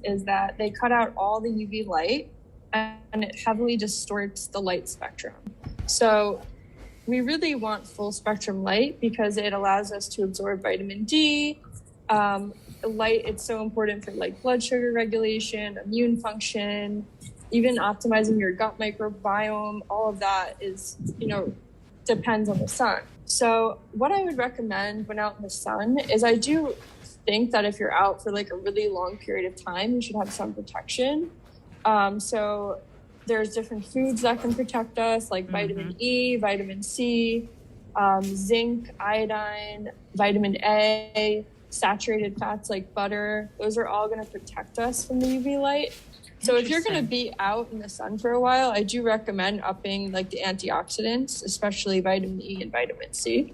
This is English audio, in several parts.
is that they cut out all the UV light and it heavily distorts the light spectrum. So we really want full spectrum light because it allows us to absorb vitamin D. Light, it's so important for like blood sugar regulation, immune function, even optimizing your gut microbiome. All of that is, depends on the sun. So what I would recommend when out in the sun is I do think that if you're out for like a really long period of time, you should have sun protection. So there's different foods that can protect us, like vitamin E, vitamin C, zinc, iodine, vitamin A, saturated fats like butter. Those are all going to protect us from the UV light. So if you're going to be out in the sun for a while, I do recommend upping like the antioxidants, especially vitamin E and vitamin C.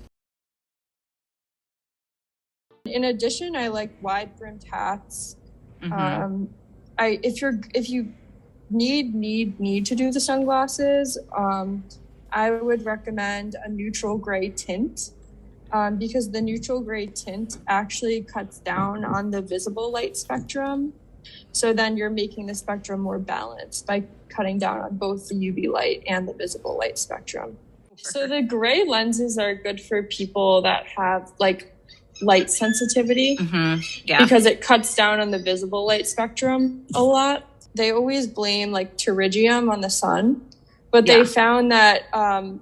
In addition, I like wide brimmed hats. If you need to do the sunglasses, I would recommend a neutral gray tint, because the neutral gray tint actually cuts down on the visible light spectrum. So then you're making the spectrum more balanced by cutting down on both the UV light and the visible light spectrum. So the gray lenses are good for people that have like light sensitivity, because it cuts down on the visible light spectrum a lot. They always blame like pterygium on the sun, but they found that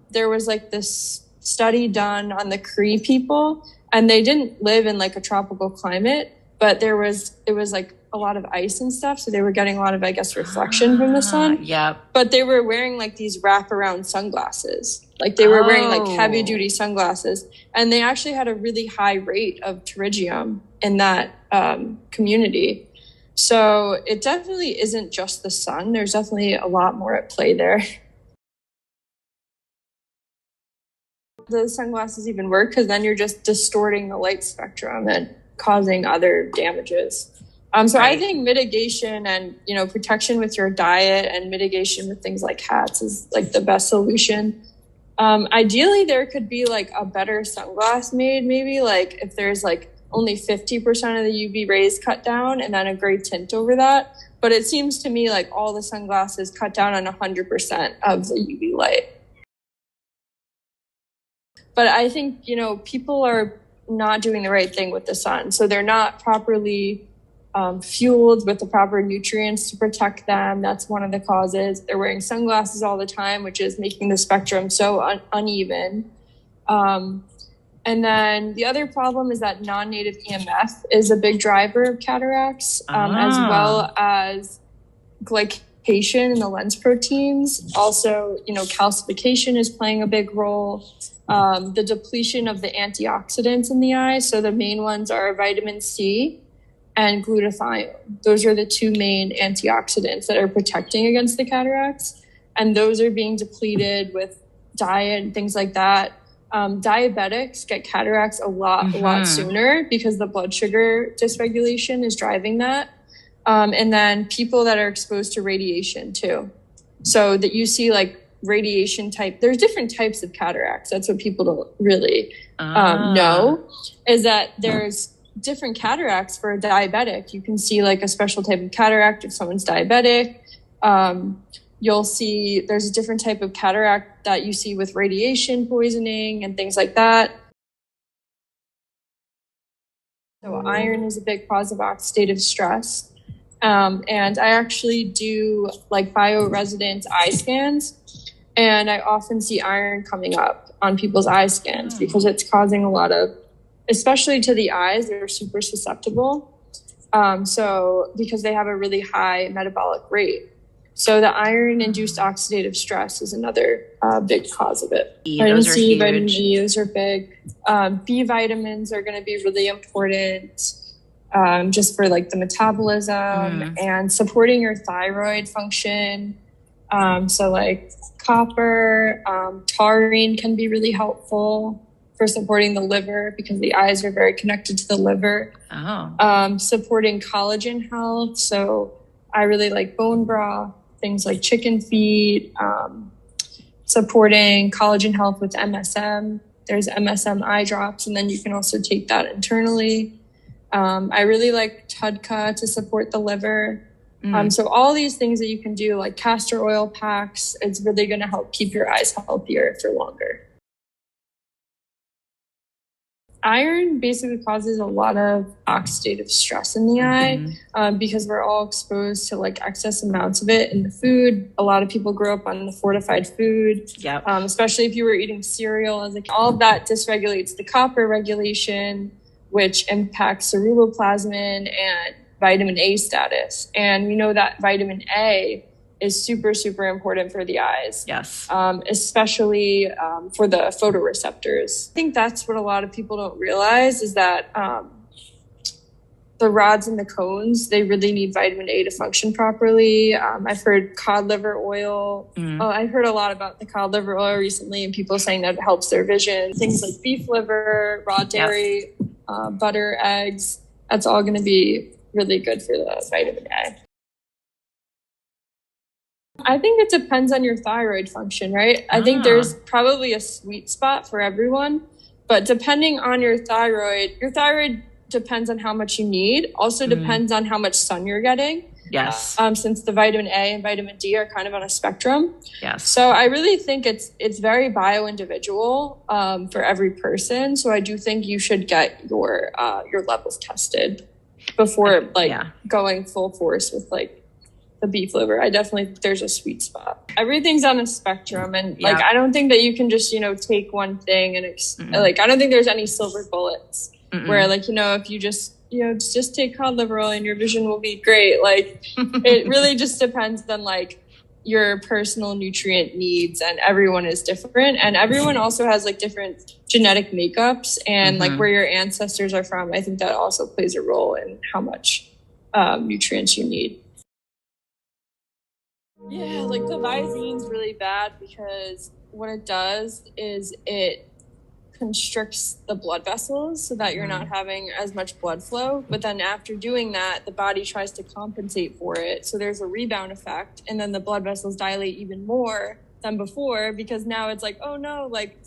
there was like this study done on the Cree people, and they didn't live in like a tropical climate, but it was like a lot of ice and stuff, so they were getting a lot of, I guess, reflection from the sun. But they were wearing like these wraparound sunglasses. Like they were wearing like heavy duty sunglasses, and they actually had a really high rate of pterygium in that community. So it definitely isn't just the sun. There's definitely a lot more at play there. The sunglasses even work because then you're just distorting the light spectrum and causing other damages. So I think mitigation and, protection with your diet and mitigation with things like hats is like the best solution. Ideally, there could be like a better sunglass made, maybe like if there's like only 50% of the UV rays cut down and then a gray tint over that. But it seems to me like all the sunglasses cut down on 100% of the UV light. But I think, people are not doing the right thing with the sun. So they're not properly fueled with the proper nutrients to protect them. That's one of the causes. They're wearing sunglasses all the time, which is making the spectrum so uneven. And then the other problem is that non-native EMF is a big driver of cataracts, as well as glycation in the lens proteins. Also, calcification is playing a big role. The depletion of the antioxidants in the eye. So the main ones are vitamin C and glutathione. Those are the two main antioxidants that are protecting against the cataracts. And those are being depleted with diet and things like that. Diabetics get cataracts a lot sooner because the blood sugar dysregulation is driving that. And then people that are exposed to radiation too. So that you see like radiation type, there's different types of cataracts. That's what people don't really know, is that there's different cataracts for a diabetic. You can see like a special type of cataract if someone's diabetic. You'll see there's a different type of cataract that you see with radiation poisoning and things like that. So iron is a big cause of oxidative stress. And I actually do like bioresonance eye scans, and I often see iron coming up on people's eye scans because it's causing a lot of, especially to the eyes, they're super susceptible. So because they have a really high metabolic rate. So the iron-induced oxidative stress is another big cause of it. Vitamin C, vitamin E, those are big. B vitamins are going to be really important, just for like the metabolism and supporting your thyroid function. So like copper, taurine can be really helpful for supporting the liver because the eyes are very connected to the liver. Supporting collagen health. So I really like bone broth, things like chicken feet, supporting collagen health with MSM. There's MSM eye drops, and then you can also take that internally. I really like TUDCA to support the liver. So all these things that you can do, like castor oil packs, it's really going to help keep your eyes healthier for longer. Iron basically causes a lot of oxidative stress in the eye because we're all exposed to like excess amounts of it in the food. A lot of people grow up on the fortified food, especially if you were eating cereal. As like all of that dysregulates the copper regulation, which impacts ceruloplasmin and vitamin A status. And we know that vitamin A is super, super important for the eyes. Yes. Especially for the photoreceptors. I think that's what a lot of people don't realize is that the rods and the cones, they really need vitamin A to function properly. I've heard cod liver oil. I've heard a lot about the cod liver oil recently and people saying that it helps their vision. Things like beef liver, raw dairy, butter, eggs, that's all going to be really good for the vitamin A. I think it depends on your thyroid function, right? I think there's probably a sweet spot for everyone, but depending on your thyroid depends on how much you need. Also depends on how much sun you're getting. Yes. Since the vitamin A and vitamin D are kind of on a spectrum. Yes. So I really think it's very bio-individual for every person. So I do think you should get your levels tested before going full force with like the beef liver. I definitely think there's a sweet spot. Everything's on a spectrum, and like I don't think that you can just take one thing and like I don't think there's any silver bullets where like if you just just take cod liver oil and your vision will be great. Like it really just depends on like your personal nutrient needs, and everyone is different, and everyone also has like different genetic makeups and like where your ancestors are from. I think that also plays a role in how much nutrients you need. Yeah, like the Visine's really bad because what it does is it constricts the blood vessels so that you're not having as much blood flow. But then after doing that, the body tries to compensate for it. So there's a rebound effect, and then the blood vessels dilate even more than before because now it's like, oh no, like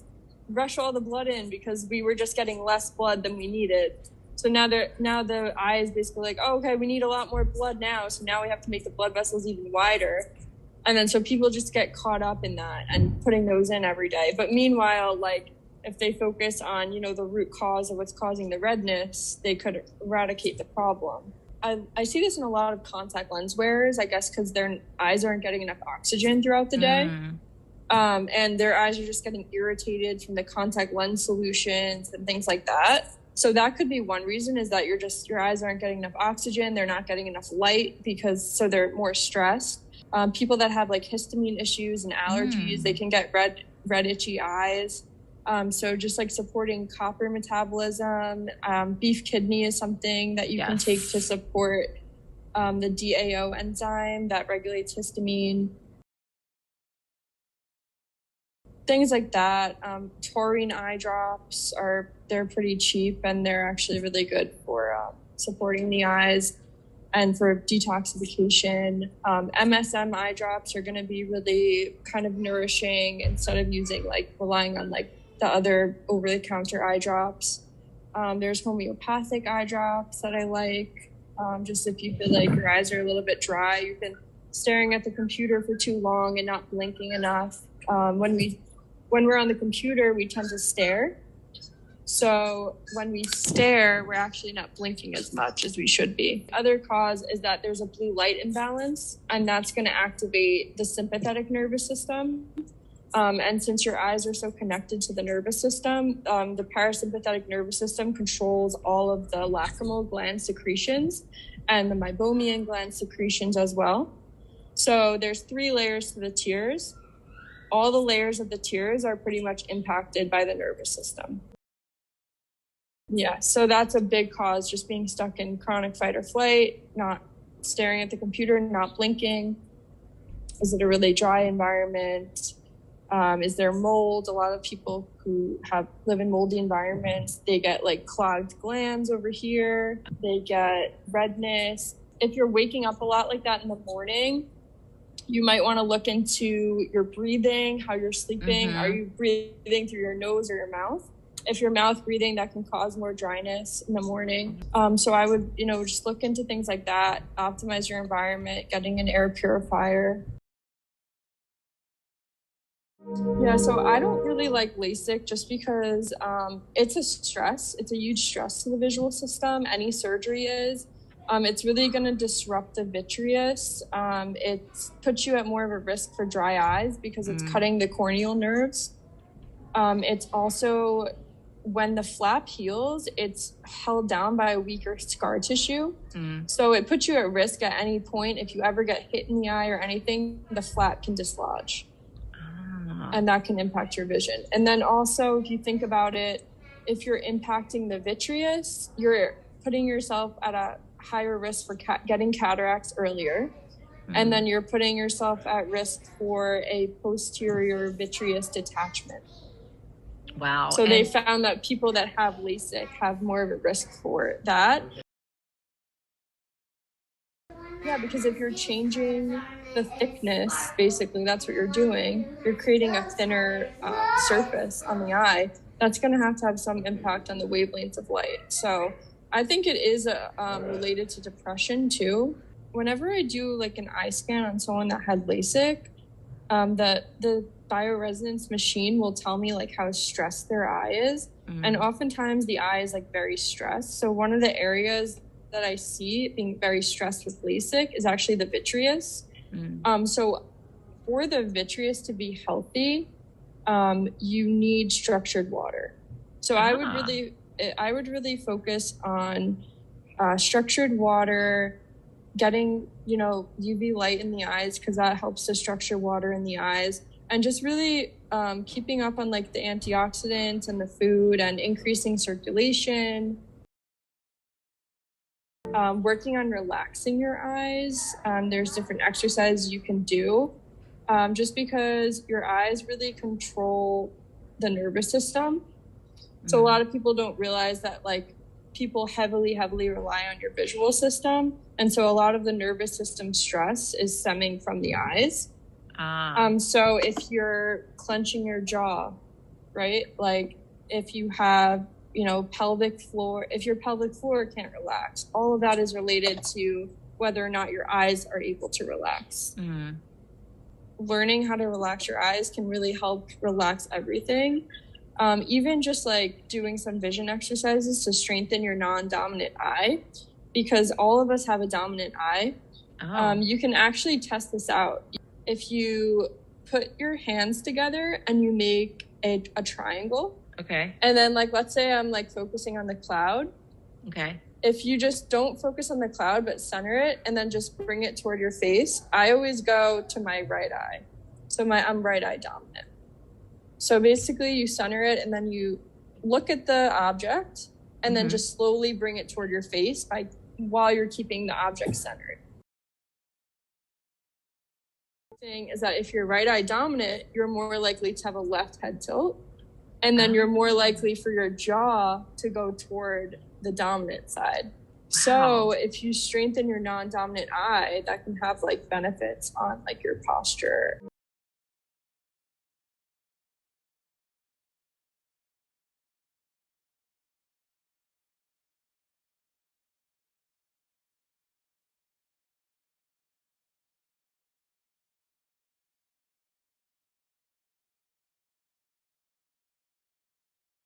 rush all the blood in because we were just getting less blood than we needed. So now the eye is basically like, oh, okay, we need a lot more blood now. So now we have to make the blood vessels even wider. And then so people just get caught up in that and putting those in every day. But meanwhile, like if they focus on, the root cause of what's causing the redness, they could eradicate the problem. I see this in a lot of contact lens wearers, I guess, because their eyes aren't getting enough oxygen throughout the day. And their eyes are just getting irritated from the contact lens solutions and things like that. So that could be one reason, is that your eyes aren't getting enough oxygen. They're not getting enough light so they're more stressed. People that have like histamine issues and allergies, they can get red itchy eyes. So just like supporting copper metabolism, beef kidney is something that you can take to support the DAO enzyme that regulates histamine. Things like that. Taurine eye drops they're pretty cheap, and they're actually really good for supporting the eyes and for detoxification. MSM eye drops are going to be really kind of nourishing instead of relying on like the other over-the-counter eye drops. There's homeopathic eye drops that I like. Just if you feel like your eyes are a little bit dry, you've been staring at the computer for too long and not blinking enough. When we're on the computer, we tend to stare. So when we stare, we're actually not blinking as much as we should be. Other cause is that there's a blue light imbalance, and that's going to activate the sympathetic nervous system. And since your eyes are so connected to the nervous system, the parasympathetic nervous system controls all of the lacrimal gland secretions and the meibomian gland secretions as well. So there's 3 layers to the tears. All the layers of the tears are pretty much impacted by the nervous system. Yeah, so that's a big cause, just being stuck in chronic fight or flight, not staring at the computer, not blinking. Is it a really dry environment? Is there mold? A lot of people who live in moldy environments, they get like clogged glands over here. They get redness. If you're waking up a lot like that in the morning, you might want to look into your breathing, how you're sleeping. Are you breathing through your nose or your mouth? if you're mouth breathing, that can cause more dryness in the morning. So I would, just look into things like that, optimize your environment, getting an air purifier. Yeah, so I don't really like LASIK just because it's a stress. It's a huge stress to the visual system. Any surgery is. It's really going to disrupt the vitreous. It puts you at more of a risk for dry eyes because it's cutting the corneal nerves. It's also, when the flap heals, it's held down by a weaker scar tissue. So it puts you at risk at any point. If you ever get hit in the eye or anything, the flap can dislodge. And that can impact your vision. And then also, if you think about it, if you're impacting the vitreous, you're putting yourself at a higher risk for getting cataracts earlier. And then you're putting yourself at risk for a posterior vitreous detachment. Wow. So they found that people that have LASIK have more of a risk for that. Yeah, because if you're changing the thickness, basically, that's what you're doing. You're creating a thinner surface on the eye. That's going to have some impact on the wavelengths of light. So I think it is related to depression, too. Whenever I do like an eye scan on someone that had LASIK, the bioresonance machine will tell me like how stressed their eye is. And oftentimes the eye is like very stressed. So one of the areas that I see being very stressed with LASIK is actually the vitreous. So for the vitreous to be healthy, you need structured water. So I would really focus on structured water, getting, UV light in the eyes, because that helps to structure water in the eyes, and just really keeping up on like the antioxidants and the food and increasing circulation. Working on relaxing your eyes. There's different exercises you can do, just because your eyes really control the nervous system. So a lot of people don't realize that like people heavily rely on your visual system. And so a lot of the nervous system stress is stemming from the eyes. So if you're clenching your jaw, right? Like if you have, pelvic floor, if your pelvic floor can't relax, all of that is related to whether or not your eyes are able to relax. Learning how to relax your eyes can really help relax everything. Even just like doing some vision exercises to strengthen your non-dominant eye, because all of us have a dominant eye. You can actually test this out. If you put your hands together and you make a triangle. Okay. And then like, let's say I'm like focusing on the cloud. Okay. If you just don't focus on the cloud, but center it and then just bring it toward your face, I always go to my right eye. So I'm right eye dominant. So basically you center it and then you look at the object and then just slowly bring it toward your face while you're keeping the object centered. The thing is that if you're right eye dominant, you're more likely to have a left head tilt. And then you're more likely for your jaw to go toward the dominant side. So if you strengthen your non-dominant eye, that can have like benefits on like your posture.